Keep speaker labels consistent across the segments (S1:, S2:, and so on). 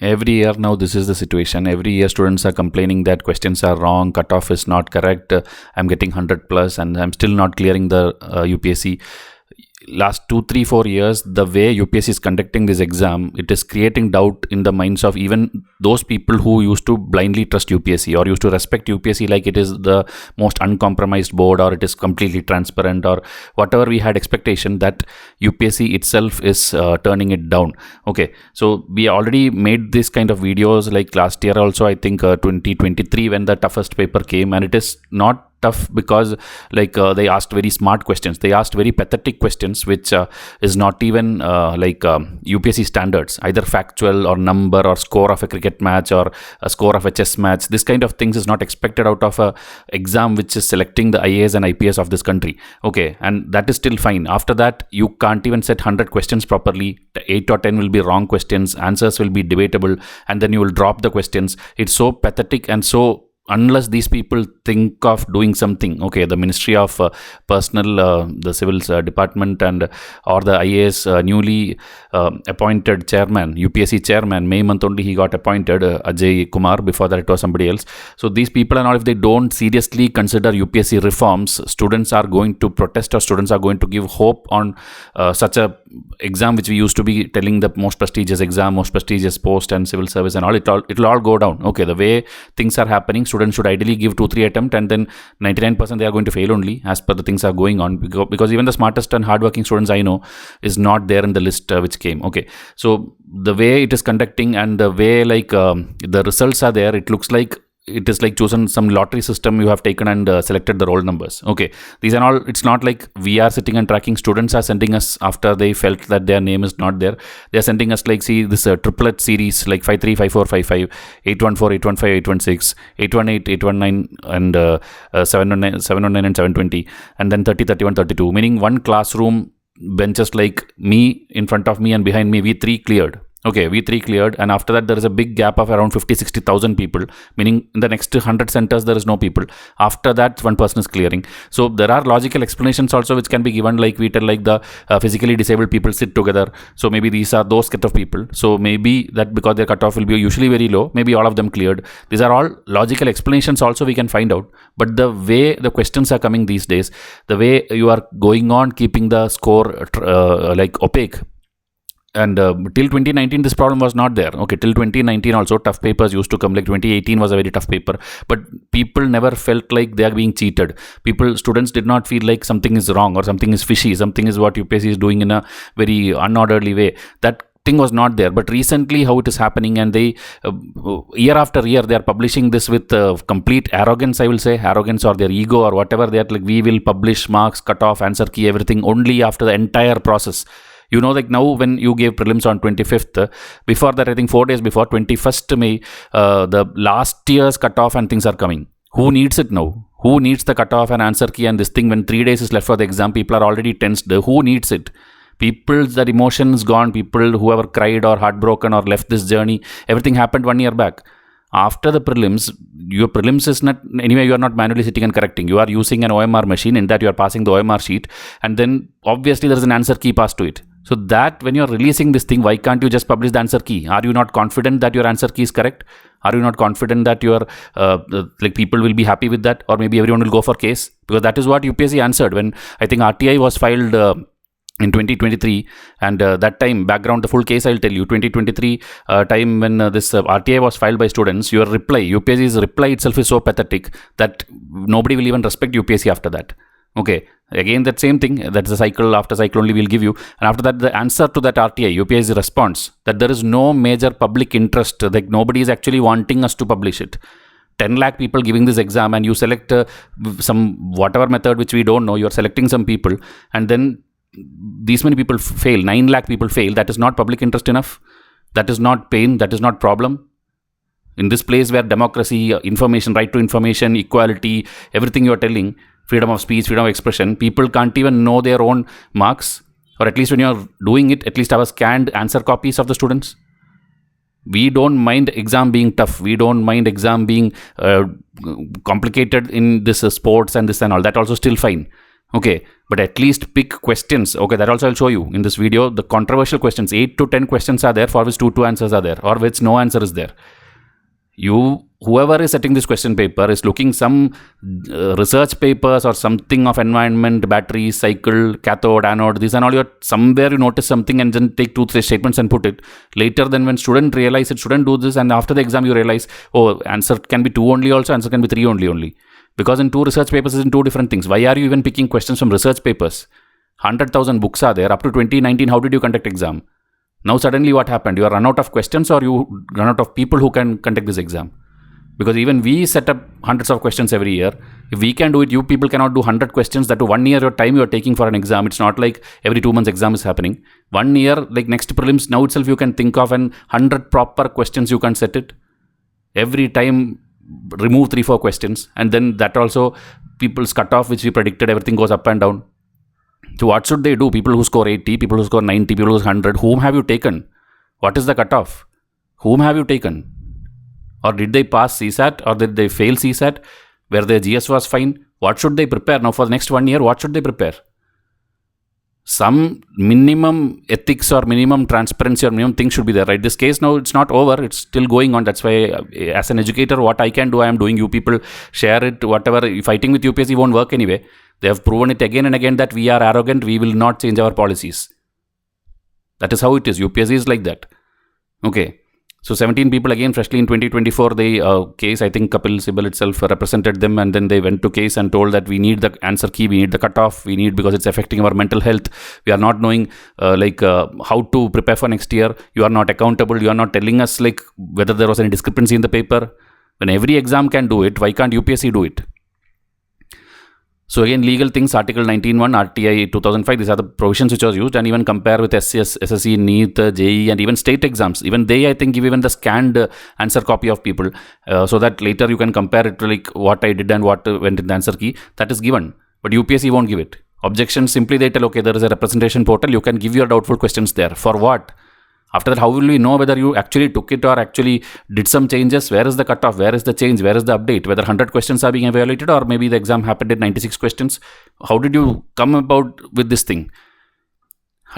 S1: Every year now, this is the situation. Every year, students are complaining that questions are wrong, cutoff is not correct. I'm getting 100 plus, and I'm still not clearing the UPSC. Last 2, 3, 4 years, the way UPSC is conducting this exam, it is creating doubt in the minds of even those people who used to blindly trust UPSC or used to respect UPSC like it is the most uncompromised board, or it is completely transparent, or whatever we had expectation, that UPSC itself is turning it down. Okay, so we already made this kind of videos like last year also, I think 2023, when the toughest paper came, and it is not tough because they asked very smart questions. They asked very pathetic questions which is not even UPSC standards, either factual or number or score of a cricket match or a score of a chess match. This kind of things is not expected out of a exam which is selecting the IAS and IPS of this country. Okay, and that is still fine. After that, you can't even set 100 questions properly. 8 or 10 will be wrong questions, answers will be debatable, and then you will drop the questions. It's so pathetic, and so unless these people think of doing something, okay, the Ministry of Personnel, the Civil Department, and or the IAS newly appointed chairman, UPSC chairman, May month only he got appointed, Ajay Kumar. Before that it was somebody else. So these people and all, if they don't seriously consider UPSC reforms, students are going to protest, or students are going to give hope on such a exam which we used to be telling the most prestigious exam, most prestigious post and civil service and all. It'll all go down. Okay, the way things are happening, students should ideally give 2-3 attempts, and then 99% they are going to fail only as per the things are going on, because even the smartest and hardworking students I know is not there in the list which came. Okay, so the way it is conducting and the way the results are there, it looks like it is like chosen some lottery system. You have taken and selected the roll numbers. Okay, these are all, it's not like we are sitting and tracking. Students are sending us after they felt that their name is not there. They are sending us see this triplet series like 53, 54, 55, 814, 815, 816, 818, 819, and 719 and 720, and then 30, 31, 32, meaning one classroom benches like me, in front of me and behind me, we 3 cleared. Okay, we 3 cleared, and after that there is a big gap of around 50-60,000 people, meaning in the next 100 centers there is no people. After that, one person is clearing. So there are logical explanations also which can be given, like we tell the physically disabled people sit together. So maybe these are those set of people. So maybe that because their cutoff will be usually very low, maybe all of them cleared. These are all logical explanations also we can find out. But the way the questions are coming these days, the way you are going on keeping the score opaque. And till 2019, this problem was not there. Okay, till 2019 also, tough papers used to come. Like 2018 was a very tough paper. But people never felt like they are being cheated. Students did not feel like something is wrong or something is fishy. Something is what UPSC is doing in a very unorderly way. That thing was not there. But recently, how it is happening, and they year after year they are publishing this with complete arrogance, I will say, arrogance or their ego or whatever. They are like, we will publish marks, cutoff, answer key, everything only after the entire process. You know, like now when you gave prelims on 25th, before that, I think 4 days before, 21st May, the last year's cutoff and things are coming. Who needs it now? Who needs the cutoff and answer key and this thing when 3 days is left for the exam? People are already tensed. Who needs it? People's that emotion is gone. People who ever cried or heartbroken or left this journey, everything happened 1 year back. After the prelims, your prelims is not, anyway, you are not manually sitting and correcting. You are using an OMR machine, in that you are passing the OMR sheet, and then obviously there is an answer key passed to it. So that when you are releasing this thing, why can't you just publish the answer key? Are you not confident that your answer key is correct? Are you not confident that your people will be happy with that, or maybe everyone will go for case? Because that is what UPSC answered when I think RTI was filed in 2023, and that time, background, the full case I'll tell you. 2023 time when this RTI was filed by students, your reply, UPSC's reply itself is so pathetic that nobody will even respect UPSC after that. Okay, again that same thing, that's a cycle after cycle only we'll give you, and after that the answer to that RTI, UPSC's response, that there is no major public interest, like nobody is actually wanting us to publish it. 10 lakh people giving this exam, and you select some whatever method which we don't know, you're selecting some people, and then these many people fail, 9 lakh people fail. That is not public interest enough. That is not pain. That is not problem. In this place where democracy, information, right to information, equality, everything you are telling, freedom of speech, freedom of expression, people can't even know their own marks, or at least when you're doing it, at least have a scanned answer copies of the students. We don't mind exam being tough. We don't mind exam being complicated in this sports and this and all. That also still fine. Okay, But at least pick questions. Okay, that also I'll show you in this video. The controversial questions, 8 to 10 questions are there for which 2 answers are there, or which no answer is there. Whoever is setting this question paper is looking some research papers or something of environment, battery, cycle, cathode, anode, these and all. Somewhere you notice something and then take 2-3 statements and put it. Later then when student realize it shouldn't do this, and after the exam you realize, oh, answer can be 2 only also, answer can be 3 only. Because in 2 research papers is in 2 different things. Why are you even picking questions from research papers? 100,000 books are there. Up to 2019, how did you conduct exam? Now suddenly what happened? You are run out of questions, or you run out of people who can conduct this exam? Because even we set up hundreds of questions every year. If we can do it, you people cannot do 100 questions. That to 1 year your time you are taking for an exam. It's not like every 2 months exam is happening. 1 year, like next prelims, now itself you can think of 100 proper questions you can set it. Every time remove 3-4 questions, and then that also people's cutoff, which we predicted, everything goes up and down. So what should they do? People who score 80, people who score 90, people who score 100, whom have you taken? What is the cutoff? Whom have you taken? Or did they pass CSAT, or did they fail CSAT where their GS was fine? What should they prepare? Now for the next 1 year, what should they prepare? Some minimum ethics or minimum transparency or minimum things should be there, right? This case now, it's not over. It's still going on. That's why as an educator, what I can do, I am doing. You people share it, whatever. Fighting with UPSC won't work anyway. They have proven it again and again that we are arrogant. We will not change our policies. That is how it is. UPSC is like that. Okay. So 17 people again freshly in 2024, they case, I think Kapil Sibal itself represented them, and then they went to case and told that we need the answer key, we need the cutoff, we need, because it's affecting our mental health. We are not knowing how to prepare for next year. You are not accountable. You are not telling us like whether there was any discrepancy in the paper. When every exam can do it, why can't UPSC do it? So again, legal things, Article 19.1, RTI 2005, these are the provisions which was used, and even compare with SCS, SSC, NEET, JEE, and even state exams. Even they, I think, give even the scanned answer copy of people, so that later you can compare it to like what I did and what went in the answer key. That is given, but UPSC won't give it. Objections, simply they tell, okay, there is a representation portal, you can give your doubtful questions there. For what? After that, how will we know whether you actually took it or actually did some changes? Where is the cutoff? Where is the change? Where is the update? Whether 100 questions are being evaluated, or maybe the exam happened at 96 questions. How did you come about with this thing?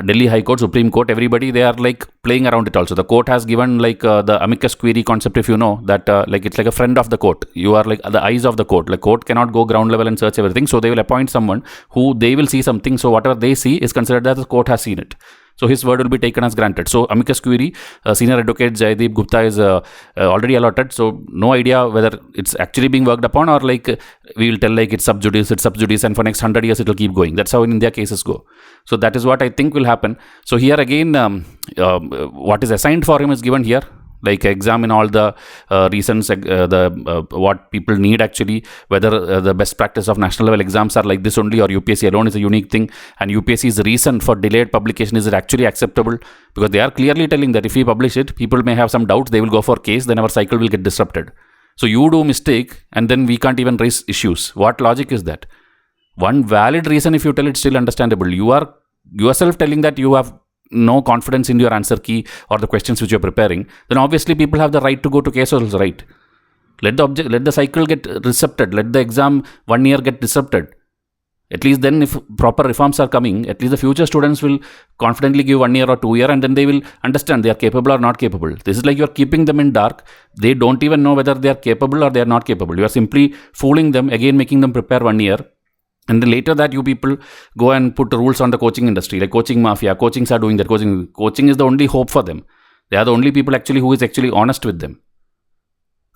S1: Delhi High Court, Supreme Court, everybody, they are like playing around it also. The court has given like the amicus curiae concept, if you know, that like it's like a friend of the court. You are like the eyes of the court. Like court cannot go ground level and search everything. So they will appoint someone who they will see something. So whatever they see is considered that the court has seen it. So his word will be taken as granted. So amicus curiae, senior advocate Jaideep Gupta is already allotted. So no idea whether it's actually being worked upon, or like we will tell like it's sub judice, and for next 100 years it will keep going. That's how in India cases go. So that is what I think will happen. So here again, what is assigned for him is given here. Like examine all the reasons, what people need actually, whether the best practice of national level exams are like this only, or UPSC alone is a unique thing, and UPSC's reason for delayed publication, is it actually acceptable? Because they are clearly telling that if we publish it, people may have some doubts, they will go for case, then our cycle will get disrupted. So you do mistake and then we can't even raise issues. What logic is that? One valid reason, if you tell it's still understandable. You are yourself telling that you have no confidence in your answer key or the questions which you're preparing, then obviously people have the right to go to case also, right? Let the cycle get disrupted. Let the exam 1 year get disrupted. At least then, if proper reforms are coming, at least the future students will confidently give 1 year or 2 year, and then they will understand they are capable or not capable. This is like you're keeping them in dark. They don't even know whether they are capable or they are not capable. You are simply fooling them, again making them prepare 1 year. And then later that you people go and put rules on the coaching industry, like coaching mafia. Coachings are doing that. Coaching is the only hope for them. They are the only people actually who is actually honest with them.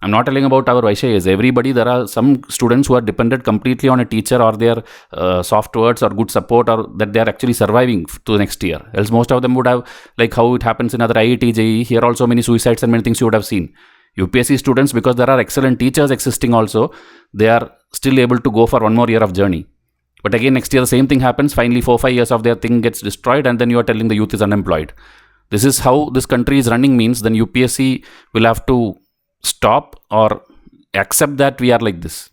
S1: I'm not telling about our Vaishyas. Everybody, there are some students who are dependent completely on a teacher or their soft words or good support, or that they are actually surviving to the next year. Else most of them would have, like how it happens in other IIT, JEE, here also many suicides and many things you would have seen. UPSC students, because there are excellent teachers existing also, they are still able to go for 1 more year of journey. But again, next year, the same thing happens. Finally, 4-5 years of their thing gets destroyed, and then you are telling the youth is unemployed. This is how this country is running, means then UPSC will have to stop or accept that we are like this.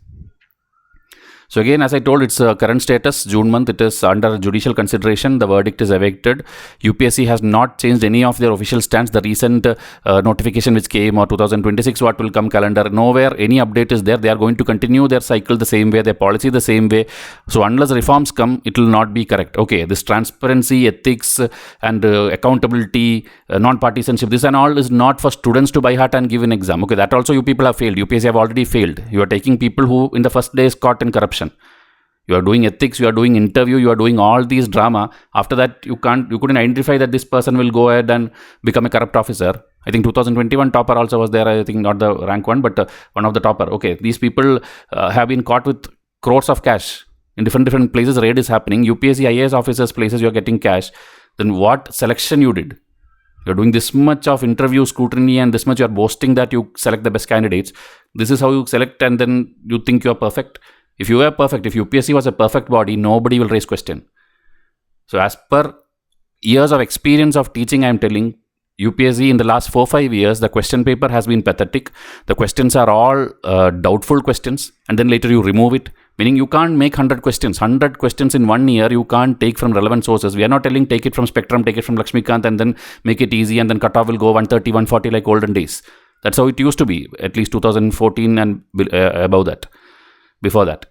S1: So again, as I told, it's current status, June month, it is under judicial consideration. The verdict is awaited. UPSC has not changed any of their official stance. The recent notification which came, or 2026 what will come calendar, nowhere any update is there. They are going to continue their cycle the same way, their policy the same way. So unless reforms come, it will not be correct. Okay, this transparency, ethics and accountability, non-partisanship, this and all is not for students to by heart and give an exam. Okay, that also you people have failed. UPSC have already failed. You are taking people who in the first day is caught in corruption. You are doing ethics, you are doing interview, you are doing all these drama. After that, you couldn't identify that this person will go ahead and become a corrupt officer. I think 2021 topper also was there. I think not the rank one, but one of the topper. Okay, these people have been caught with crores of cash in different places. Raid is happening. UPSC IAS officers places you are getting cash. Then what selection you did? You're doing this much of interview scrutiny and this much you're boasting that you select the best candidates. This is how you select, and then you think you're perfect. If you were perfect, if UPSC was a perfect body, nobody will raise question. So as per years of experience of teaching, I am telling UPSC in the last 4-5 years, the question paper has been pathetic. The questions are all doubtful questions, and then later you remove it. Meaning you can't make 100 questions. 100 questions in 1 year, you can't take from relevant sources. We are not telling take it from Spectrum, take it from Lakshmikant, and then make it easy, and then cutoff will go 130, 140 like olden days. That's how it used to be, at least 2014 and above that. Before that.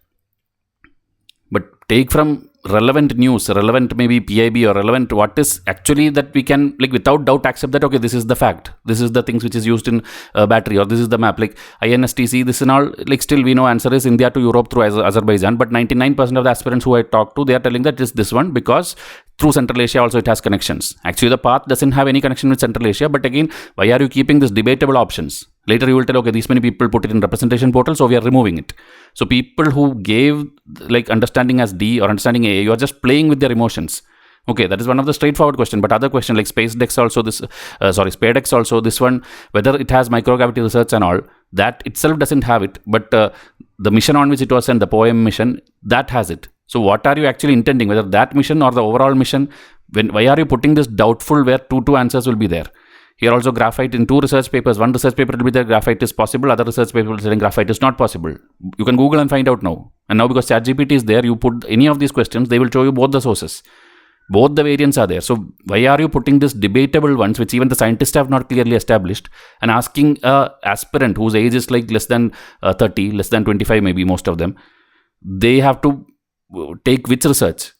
S1: But take from relevant news, relevant maybe PIB, or relevant what is actually that we can like without doubt accept that, okay, this is the fact, this is the things which is used in battery, or this is the map, like INSTC, this and all, like still we know answer is India to Europe through Azerbaijan, but 99% of the aspirants who I talked to, they are telling that it's this one because through Central Asia also it has connections. Actually the path doesn't have any connection with Central Asia, but again, why are you keeping this debatable options? Later you will tell, okay, these many people put it in representation portal, so we are removing it. So people who gave like understanding as D or understanding A, you are just playing with their emotions. Okay, that is one of the straightforward question. But other question like SpaceX also, SpadeX also, this one, whether it has microgravity research and all, that itself doesn't have it. But the mission on which it was sent, the POEM mission, that has it. So what are you actually intending? Whether that mission or the overall mission, why are you putting this doubtful where two answers will be there? Here also graphite in 2 research papers. One research paper will be there, graphite is possible. Other research paper will say graphite is not possible. You can Google and find out now. And now because ChatGPT is there, you put any of these questions, they will show you both the sources. Both the variants are there. So why are you putting this debatable ones, which even the scientists have not clearly established, and asking a aspirant whose age is like less than 30, less than 25 maybe, most of them, they have to take which research?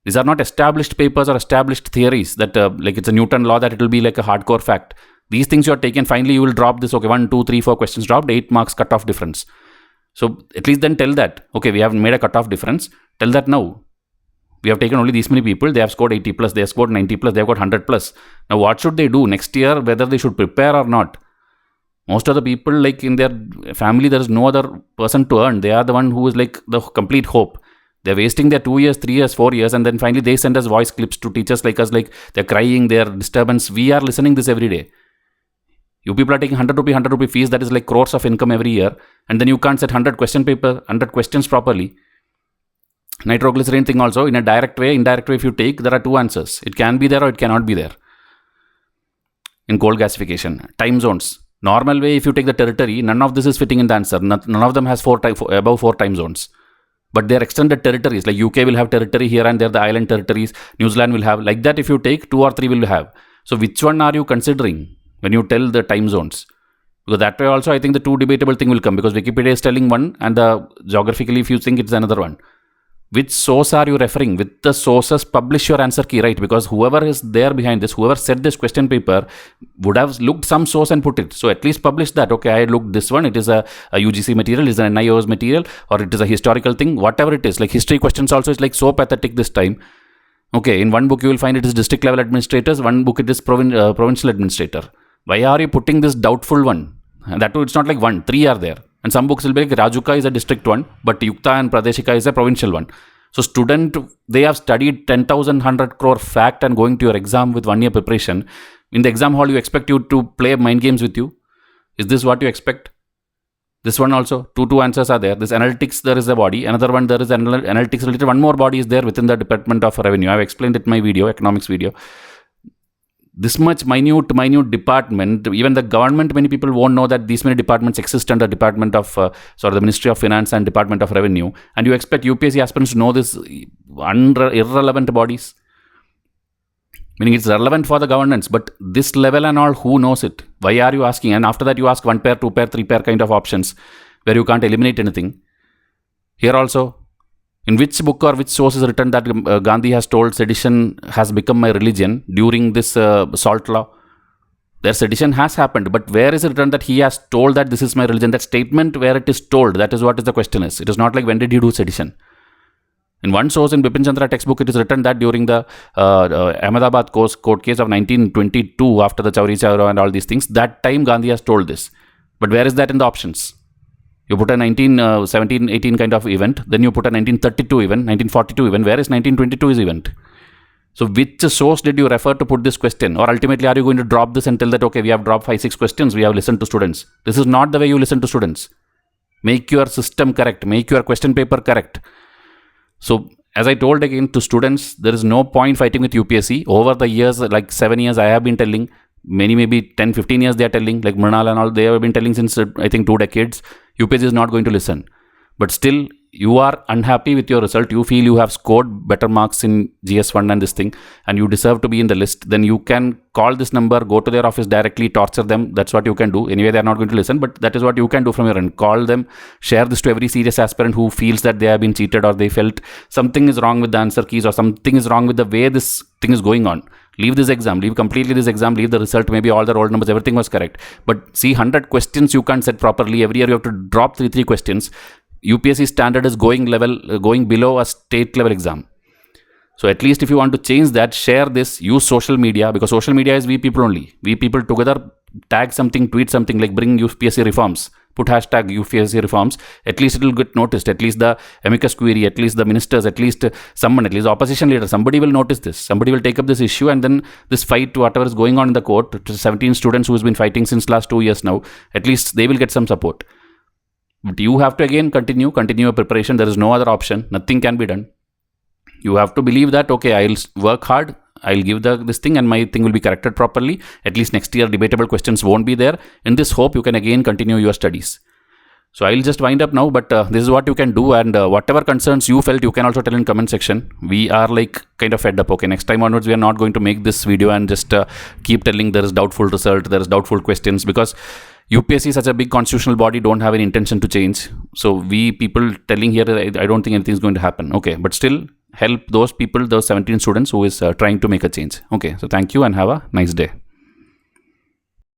S1: These are not established papers or established theories that like it's a Newton law that it will be like a hardcore fact. These things you are taken, finally you will drop this, okay, 1, 2, 3, 4 questions dropped, 8 marks cutoff difference. So at least then tell that, okay, we have made a cutoff difference, tell that now. We have taken only these many people, they have scored 80 plus, they have scored 90 plus, they have got 100 plus. Now what should they do next year, whether they should prepare or not? Most of the people like in their family, there is no other person to earn. They are the one who is like the complete hope. They're wasting their 2 years, 3 years, 4 years, and then finally they send us voice clips to teachers like us, like they're crying, they're disturbance. We are listening this every day. You people are taking 100 rupee fees, that is like crores of income every year, and then you can't set 100 question paper, 100 questions properly. Nitroglycerin thing also, in a direct way, indirect way if you take, there are 2 answers. It can be there or it cannot be there. In coal gasification, time zones. Normal way, if you take the territory, none of this is fitting in the answer. None of them has above 4 time zones. But they are extended territories, like UK will have territory here and there, the island territories, New Zealand will have, like that if you take 2 or 3 will have. So which one are you considering when you tell the time zones? Because that way also I think the 2 debatable thing will come, because Wikipedia is telling one and the geographically if you think it's another one. Which source are you referring? With the sources, publish your answer key, right? Because whoever is there behind this, whoever set this question paper would have looked some source and put it. So at least publish that. Okay, I looked this one. It is a UGC material, it is an NIOS material, or it is a historical thing, whatever it is. Like history questions also is like so pathetic this time. Okay, in one book you will find it is district level administrators, one book it is provincial administrator. Why are you putting this doubtful one? And that too, it's not like 1, 3 are there. And some books will be like Rajuka is a district one, but Yukta and Pradeshika is a provincial one. So student, they have studied 10,100 crore fact and going to your exam with 1 year preparation. In the exam hall, you expect you to play mind games with you. Is this what you expect? This one also, two answers are there. This analytics, there is a body. Another one, there is analytics related. One more body is there within the Department of Revenue. I have explained it in my video, economics video. this much minute department, even the government, many people won't know that these many departments exist under Department of, the Ministry of Finance and Department of Revenue. And you expect UPSC aspirants to know this irrelevant bodies? Meaning it's relevant for the governance, but this level and all, who knows it? Why are you asking? And after that, you ask 1 pair, 2 pair, 3 pair kind of options where you can't eliminate anything. Here also, in which book or which source is written that Gandhi has told sedition has become my religion during this salt law? Their sedition has happened, but where is it written that he has told that this is my religion? That statement where it is told, that is what is the question is. It is not like when did he do sedition. In one source in Bipin Chandra textbook, it is written that during the Ahmedabad court case of 1922, after the Chauri Chaura and all these things, that time Gandhi has told this. But where is that in the options? You put a 1917-18 kind of event, then you put a 1932 event, 1942 event. Where is 1922's event? So which source did you refer to put this question? Or ultimately, are you going to drop this and tell that, okay, we have dropped 5-6 questions, we have listened to students? This is not the way you listen to students. Make your system correct. Make your question paper correct. So, as I told again to students, there is no point fighting with UPSC. Over the years, like 7 years, I have been telling, many maybe 10-15 years they are telling, like Mrinal and all, they have been telling since I think 2 decades, UPSC is not going to listen. But still, you are unhappy with your result, you feel you have scored better marks in GS1 and this thing, and you deserve to be in the list, then you can call this number, go to their office directly, torture them. That's what you can do. Anyway, they are not going to listen, but that is what you can do from your end. Call them, share this to every serious aspirant who feels that they have been cheated or they felt something is wrong with the answer keys or something is wrong with the way this thing is going on. Leave this exam, leave completely this exam, leave the result, maybe all the roll numbers, everything was correct. But see, 100 questions you can't set properly. Every year you have to drop 3 questions. UPSC standard is going below a state level exam. So at least if you want to change that, share this, use social media, because social media is we people only. We people together tag something, tweet something like bring UPSC reforms, put hashtag UPSC reforms. At least it will get noticed. At least the Amicus query, at least the ministers, at least someone, at least the opposition leader, somebody will notice this. Somebody will take up this issue, and then this fight, whatever is going on in the court, to 17 students who has been fighting since last 2 years now, at least they will get some support. But you have to again continue your preparation. There is no other option. Nothing can be done. You have to believe that, okay, I'll work hard, I'll give this thing and my thing will be corrected properly. At least next year, debatable questions won't be there. In this hope, you can again continue your studies. So I'll just wind up now, but this is what you can do, and whatever concerns you felt, you can also tell in comment section. We are like kind of fed up. Okay, next time onwards, we are not going to make this video and just keep telling there is doubtful result, there is doubtful questions, because UPSC is such a big constitutional body, don't have any intention to change. So we people telling here, I don't think anything is going to happen. Okay, but still help those people, those 17 students who is trying to make a change. Okay, so thank you and have a nice day.